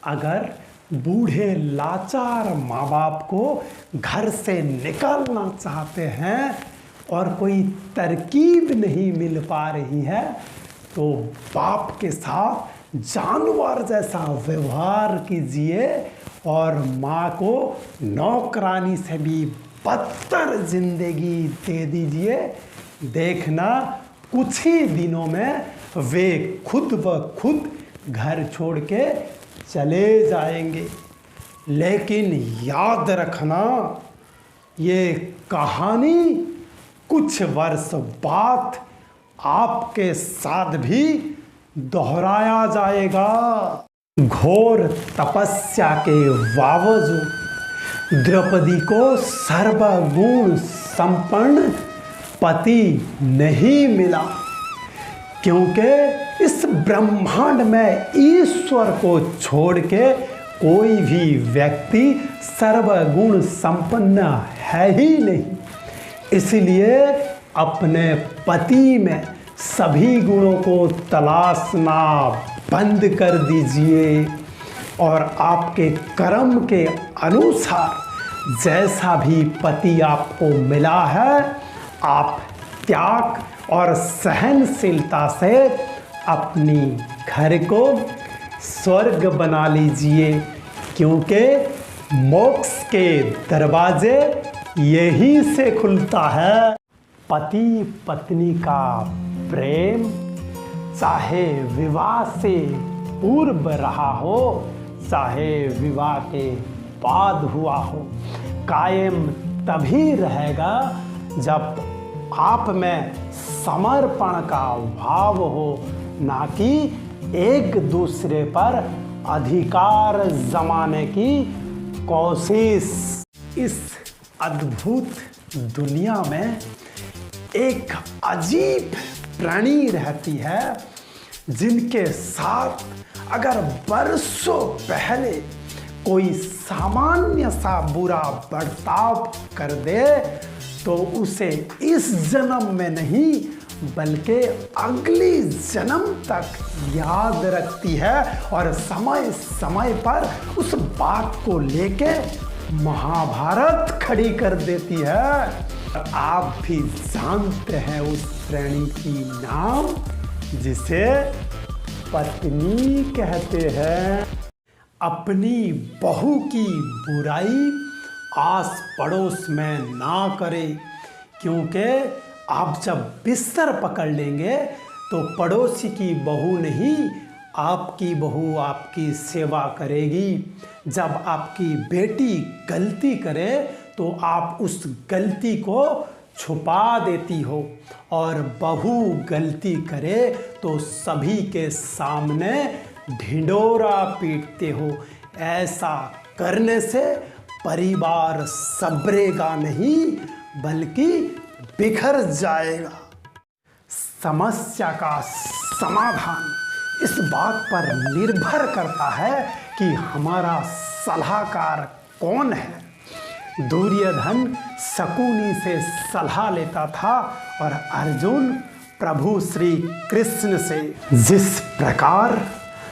अगर बूढ़े लाचार माँ बाप को घर से निकालना चाहते हैं और कोई तरकीब नहीं मिल पा रही है तो बाप के साथ जानवर जैसा व्यवहार कीजिए और माँ को नौकरानी से भी बदतर जिंदगी दे दीजिए। देखना कुछ ही दिनों में वे खुद ब खुद घर छोड़ के चले जाएंगे। लेकिन याद रखना, ये कहानी कुछ वर्ष बाद आपके साथ भी दोहराया जाएगा। घोर तपस्या के बावजूद द्रौपदी को सर्वगुण संपन्न पति नहीं मिला, क्योंकि इस ब्रह्मांड में ईश्वर को छोड़ के कोई भी व्यक्ति सर्वगुण संपन्न है ही नहीं। इसलिए अपने पति में सभी गुणों को तलाशना बंद कर दीजिए और आपके कर्म के अनुसार जैसा भी पति आपको मिला है, आप त्याग और सहनशीलता से अपनी घर को स्वर्ग बना लीजिए, क्योंकि मोक्ष के दरवाजे यहीं से खुलता है। पति पत्नी का प्रेम चाहे विवाह से पूर्व रहा हो चाहे विवाह के बाद हुआ हो, कायम तभी रहेगा जब आप में समर्पण का भाव हो, ना कि एक दूसरे पर अधिकार जमाने की कोशिश। इस अद्भुत दुनिया में एक अजीब प्राणी रहती है जिनके साथ अगर बरसों पहले कोई सामान्य सा बुरा बर्ताव कर दे तो उसे इस जन्म में नहीं बल्कि अगली जन्म तक याद रखती है और समय समय पर उस बात को लेके महाभारत खड़ी कर देती है। आप भी जानते हैं उस प्राणी की नाम, जिसे पत्नी कहते हैं। अपनी बहू की बुराई आस पड़ोस में ना करें, क्योंकि आप जब बिस्तर पकड़ लेंगे तो पड़ोसी की बहू नहीं, आपकी बहू आपकी सेवा करेगी। जब आपकी बेटी गलती करे तो आप उस गलती को छुपा देती हो, और बहू गलती करे तो सभी के सामने ढिंढोरा पीटते हो। ऐसा करने से परिवार संभरेगा नहीं बल्कि बिखर जाएगा। समस्या का समाधान इस बात पर निर्भर करता है कि हमारा सलाहकार कौन है। दुर्योधन शकुनी से सलाह लेता था और अर्जुन प्रभु श्री कृष्ण से। जिस प्रकार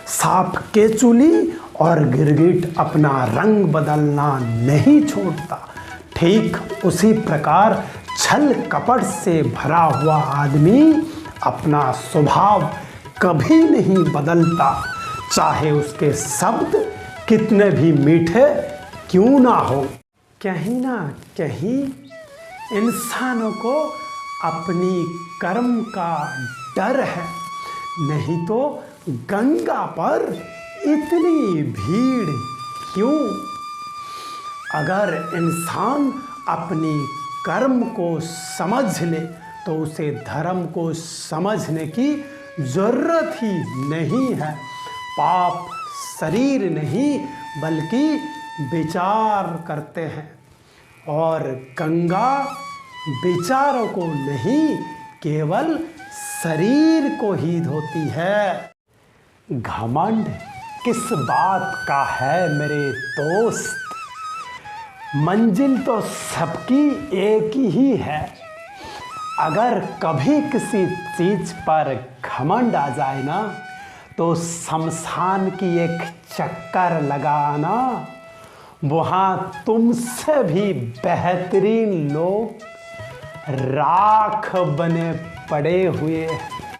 सांप केचुली और गिरगिट अपना रंग बदलना नहीं छोड़ता, ठीक उसी प्रकार छल कपट से भरा हुआ आदमी अपना स्वभाव कभी नहीं बदलता, चाहे उसके शब्द कितने भी मीठे क्यों ना हो। कहीं ना कहीं इंसानों को अपनी कर्म का डर है, नहीं तो गंगा पर इतनी भीड़ क्यों। अगर इंसान अपनी कर्म को समझ ले तो उसे धर्म को समझने की जरूरत ही नहीं है। पाप शरीर नहीं बल्कि विचार करते हैं, और गंगा विचारों को नहीं केवल शरीर को ही धोती है। घमंड किस बात का है मेरे दोस्त, मंजिल तो सबकी एक ही है। अगर कभी किसी चीज पर घमंड आ जाए ना तो शमशान की एक चक्कर लगाना, वहां तुमसे भी बेहतरीन लोग राख बने पड़े हुए हैं।